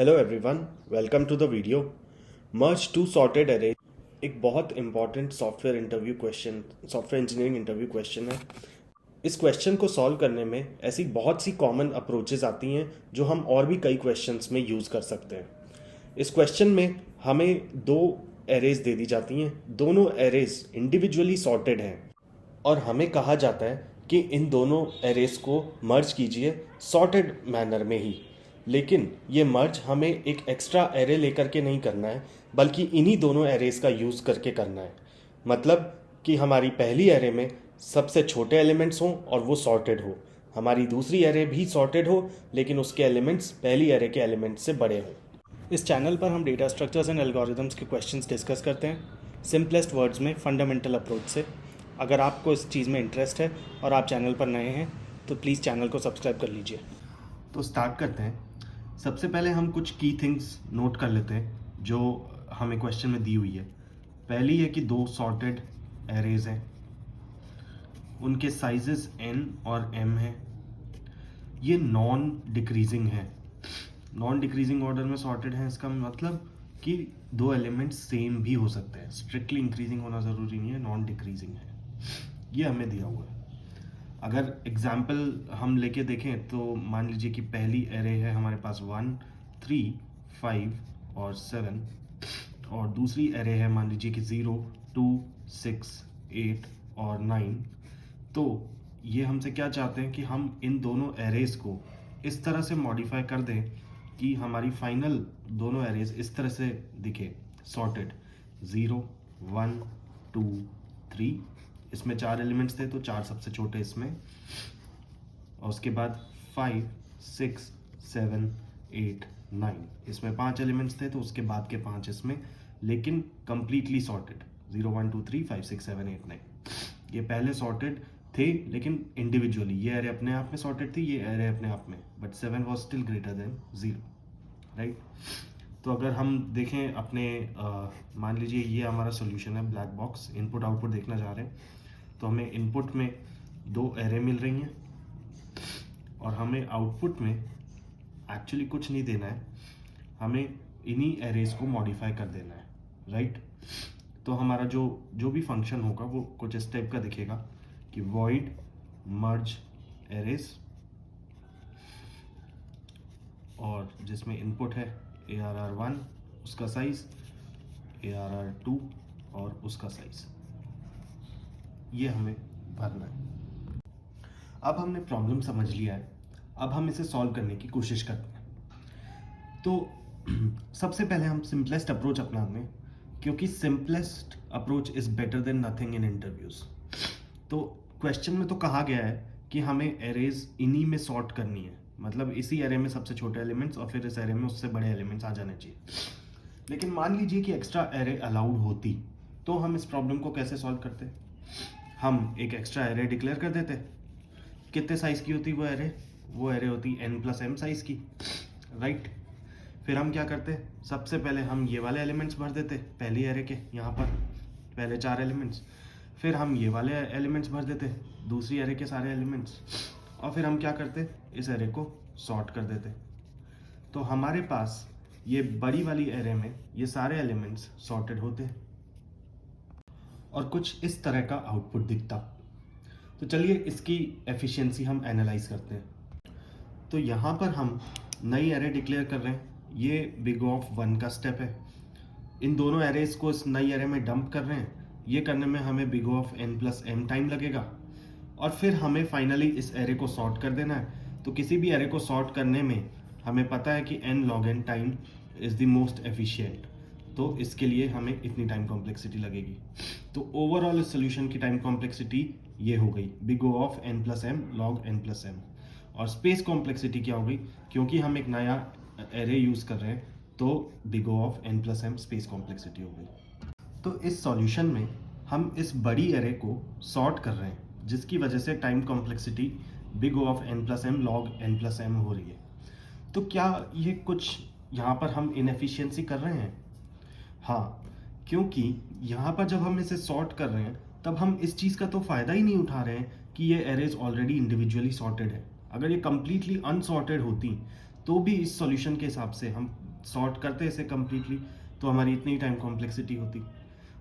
Hello everyone, welcome to the video. Merge two sorted arrays एक बहुत important software engineering interview question है। इस question को solve करने में ऐसी बहुत सी कॉमन अप्रोचेस आती हैं जो हम और भी कई क्वेश्चंस में यूज़ कर सकते हैं। इस क्वेश्चन में हमें दो एरेज दे दी जाती हैं, दोनों एरेज इंडिविजुअली सॉर्टेड हैं और हमें कहा जाता है कि इन दोनों एरेज को मर्ज कीजिए सॉर्टेड मैनर में ही। लेकिन ये मर्ज हमें एक एक्स्ट्रा एरे लेकर के नहीं करना है, बल्कि इन्हीं दोनों एरेज का यूज़ करके करना है। मतलब कि हमारी पहली एरे में सबसे छोटे एलिमेंट्स हों और वो सॉर्टेड हो, हमारी दूसरी एरे भी सॉर्टेड हो लेकिन उसके एलिमेंट्स पहली एरे के एलिमेंट्स से बड़े हों। इस चैनल पर हम डेटा स्ट्रक्चर्स एंड एल्गोरिदम्स के क्वेश्चंस डिस्कस करते हैं सिंपलेस्ट वर्ड्स में, फंडामेंटल अप्रोच से। अगर आपको इस चीज़ में इंटरेस्ट है और आप चैनल पर नए हैं तो प्लीज़ चैनल को सब्सक्राइब कर लीजिए। तो स्टार्ट करते हैं। सबसे पहले हम कुछ की थिंग्स नोट कर लेते हैं जो हमें क्वेश्चन में दी हुई है। पहली है कि दो सॉर्टेड एरेज हैं, उनके साइजेस n और m हैं। ये नॉन डिक्रीजिंग है, नॉन डिक्रीजिंग ऑर्डर में सॉर्टेड है। इसका मतलब कि दो एलिमेंट्स सेम भी हो सकते हैं, स्ट्रिक्टली इंक्रीजिंग होना ज़रूरी नहीं है, नॉन डिक्रीजिंग है। ये हमें दिया हुआ है। अगर एग्जाम्पल हम लेके देखें तो मान लीजिए कि पहली एरे है हमारे पास 1, 3, 5 और 7, और दूसरी एरे है मान लीजिए कि 0, 2, 6, 8 और 9। तो ये हमसे क्या चाहते हैं कि हम इन दोनों एरेज को इस तरह से मॉडिफाई कर दें कि हमारी फाइनल दोनों एरेज इस तरह से दिखे, सॉर्टेड। 0, 1, 2, 3, इसमें 4 एलिमेंट्स थे तो 4 सबसे छोटे इसमें, और उसके बाद 5, 6, 7, 8, 9, इसमें 5 एलिमेंट्स थे तो उसके बाद के 5 इसमें, लेकिन कंप्लीटली सॉर्टेड। 0, 1, 2, 3, 5, 6, 7, 8, 9 ये पहले सॉर्टेड थे लेकिन इंडिविजुअली। ये एरे अपने आप में सॉर्टेड थी, ये एरे अपने आप में, but 7 was still greater than 0, right. तो अगर हम देखें अपने मान लीजिए ये हमारा सोल्यूशन है, ब्लैक बॉक्स, इनपुट आउटपुट देखना चाह रहे हैं तो हमें इनपुट में दो एरे मिल रही हैं और हमें आउटपुट में एक्चुअली कुछ नहीं देना है, हमें इन्हीं एरेज को मॉडिफाई कर देना है, राइट। तो हमारा जो भी फंक्शन होगा वो कुछ इस टाइप का दिखेगा कि void merge arrays, और जिसमें इनपुट है ARR1 उसका साइज, ARR2 और उसका साइज, ये हमें भरना है। अब हमने प्रॉब्लम समझ लिया है, अब हम इसे सॉल्व करने की कोशिश करते हैं। तो सबसे पहले हम सिंपलेस्ट अप्रोच अपनाते हैं, क्योंकि simplest approach is better than nothing in interviews. तो क्वेश्चन में तो कहा गया है कि हमें एरेज इन्हीं में सॉर्ट करनी है, मतलब इसी एरे में सबसे छोटे एलिमेंट्स और फिर इस एरे में उससे बड़े एलिमेंट्स आ जाने चाहिए। लेकिन मान लीजिए कि एक्स्ट्रा एरे अलाउड होती तो हम इस प्रॉब्लम को कैसे सॉल्व करते? हम एक एक्स्ट्रा एरे डिक्लेयर कर देते। कितने साइज की होती वो एरे होती n+m साइज की, राइट। फिर हम क्या करते, सबसे पहले हम ये वाले एलिमेंट्स भर देते पहली एरे के, यहाँ पर पहले 4 एलिमेंट्स। फिर हम ये वाले एलिमेंट्स भर देते दूसरी एरे के सारे एलिमेंट्स, और फिर हम क्या करते, इस एरे को सॉर्ट कर देते। तो हमारे पास ये बड़ी वाली एरे में ये सारे एलिमेंट्स सॉर्टेड होते और कुछ इस तरह का आउटपुट दिखता। तो चलिए इसकी एफिशिएंसी हम एनालाइज करते हैं। तो यहाँ पर हम नई एरे डिक्लेयर कर रहे हैं, ये बिग ऑफ 1 का स्टेप है। इन दोनों एरेज को इस नई एरे में डंप कर रहे हैं, ये करने में हमें बिग ऑफ n+m टाइम लगेगा, और फिर हमें फाइनली इस एरे को सॉर्ट कर देना है। तो किसी भी एरे को सॉर्ट करने में हमें पता है कि n log n time is the most efficient, तो इसके लिए हमें इतनी टाइम कॉम्प्लेक्सिटी लगेगी। तो ओवरऑल इस सोल्यूशन की टाइम कॉम्प्लेक्सिटी ये हो गई big of n+m log n+m। और स्पेस कॉम्प्लेक्सिटी क्या हो गई, क्योंकि हम एक नया एरे यूज़ कर रहे हैं तो big of n+m space complexity हो गई। तो इस सॉल्यूशन में हम इस बड़ी एरे को सॉर्ट कर रहे हैं, जिसकी वजह से time complexity big of n+m log n+m हो रही है। तो क्या ये कुछ यहाँ पर हम इनएफिशिएंसी कर रहे हैं? हाँ, क्योंकि यहाँ पर जब हम इसे सॉर्ट कर रहे हैं तब हम इस चीज़ का तो फ़ायदा ही नहीं उठा रहे हैं कि ये एरेज ऑलरेडी इंडिविजुअली सॉर्टेड है। अगर ये कम्प्लीटली अनसॉर्टेड होती तो भी इस सॉल्यूशन के हिसाब से हम सॉर्ट करते इसे कम्प्लीटली तो हमारी इतनी टाइम कॉम्प्लेक्सिटी होती।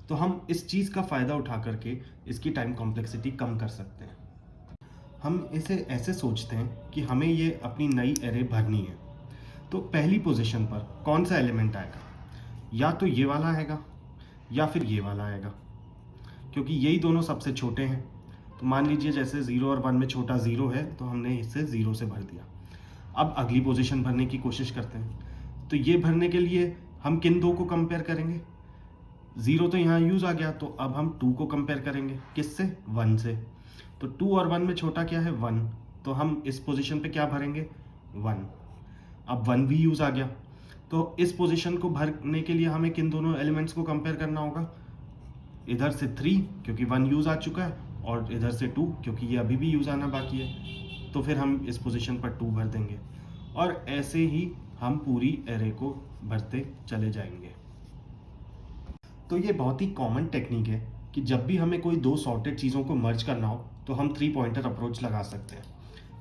तो हम इस चीज़ का फ़ायदा उठा करके इसकी टाइम कॉम्प्लेक्सिटी कम कर सकते हैं। हम इसे ऐसे सोचते हैं कि हमें ये अपनी नई एरे भरनी है, तो पहली पोजीशन पर कौन सा एलिमेंट आएगा, या तो ये वाला आएगा या फिर ये वाला आएगा, क्योंकि यही दोनों सबसे छोटे हैं। तो मान लीजिए जैसे 0 और 1 में छोटा 0 है, तो हमने इसे 0 से भर दिया। अब अगली पोजीशन भरने की कोशिश करते हैं। तो ये भरने के लिए हम किन दो को कंपेयर करेंगे? 0 तो यहाँ यूज़ आ गया, तो अब हम 2 को कंपेयर करेंगे। किससे? 1 से। तो 2 और 1 में छोटा क्या है? 1। तो हम इस पोजीशन पे क्या भरेंगे? 1। अब 1 भी यूज़ आ गया, तो इस पोजीशन को भरने के लिए हमें किन दोनों एलिमेंट्स को कंपेयर करना होगा? इधर से 3 क्योंकि 1 यूज़ आ चुका है, और इधर से 2 क्योंकि ये अभी भी यूज़ आना बाकी है। तो फिर हम इस पोजीशन पर 2 भर देंगे, और ऐसे ही हम पूरी एरे को भरते चले जाएंगे। तो ये बहुत ही कॉमन टेक्निक है कि जब भी हमें कोई दो सॉर्टेड चीज़ों को मर्ज करना हो तो हम 3 पॉइंटर अप्रोच लगा सकते हैं।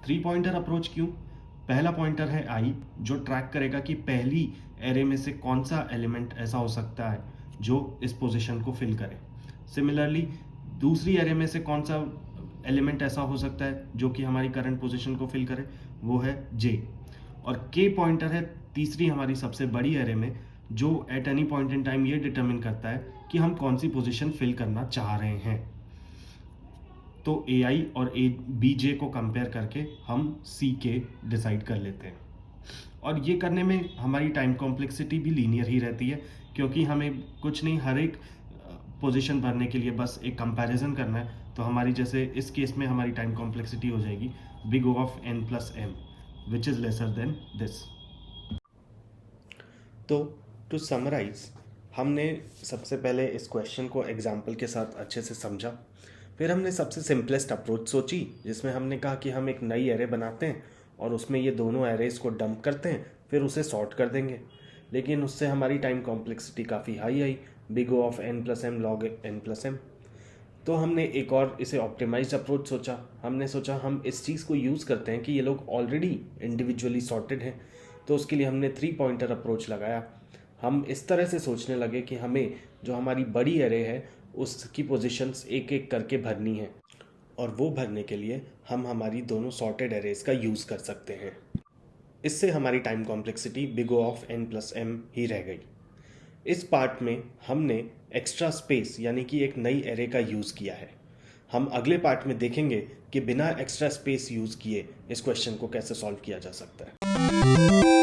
3 पॉइंटर अप्रोच क्यों? पहला पॉइंटर है आई, जो ट्रैक करेगा कि पहली एरे में से कौन सा एलिमेंट ऐसा हो सकता है जो इस पोजीशन को फिल करे। सिमिलरली दूसरी एरे में से कौन सा एलिमेंट ऐसा हो सकता है जो कि हमारी करंट पोजीशन को फिल करे, वो है जे। और के पॉइंटर है तीसरी हमारी सबसे बड़ी एरे में, जो at any point in time ये डिटरमिन करता है कि हम कौन सी पोजीशन फिल करना चाह रहे हैं। तो ए आई और ए बी जे को कंपेयर करके हम सी के डिसाइड कर लेते हैं। और ये करने में हमारी टाइम कॉम्प्लेक्सिटी भी लीनियर ही रहती है, क्योंकि हमें कुछ नहीं, हर एक पोजीशन भरने के लिए बस एक कंपैरिजन करना है। तो हमारी जैसे इस केस में हमारी टाइम कॉम्प्लेक्सिटी हो जाएगी big O of n plus m, which is lesser than this. तो टू समराइज, हमने सबसे पहले इस क्वेश्चन को एग्जाम्पल के साथ अच्छे से समझा। फिर हमने सबसे सिंपलेस्ट अप्रोच सोची, जिसमें हमने कहा कि हम एक नई एरे बनाते हैं और उसमें ये दोनों एरेज को डंप करते हैं, फिर उसे सॉर्ट कर देंगे। लेकिन उससे हमारी टाइम कॉम्प्लेक्सिटी काफ़ी high I, big O of n plus m log n plus m। तो हमने एक और इसे ऑप्टिमाइज्ड अप्रोच सोचा। हमने सोचा हम इस चीज़ को यूज़ करते हैं कि ये लोग ऑलरेडी इंडिविजुअली सॉर्टेड हैं, तो उसके लिए हमने 3 पॉइंटर अप्रोच लगाया। हम इस तरह से सोचने लगे कि हमें जो हमारी बड़ी एरे है उसकी पोजीशंस एक एक करके भरनी है, और वो भरने के लिए हम हमारी दोनों सॉर्टेड एरेज का यूज़ कर सकते हैं। इससे हमारी time complexity big O of n plus m ही रह गई। इस पार्ट में हमने एक्स्ट्रा स्पेस यानी कि एक नई एरे का यूज़ किया है। हम अगले पार्ट में देखेंगे कि बिना एक्स्ट्रा स्पेस यूज़ किए इस क्वेश्चन को कैसे सॉल्व किया जा सकता है।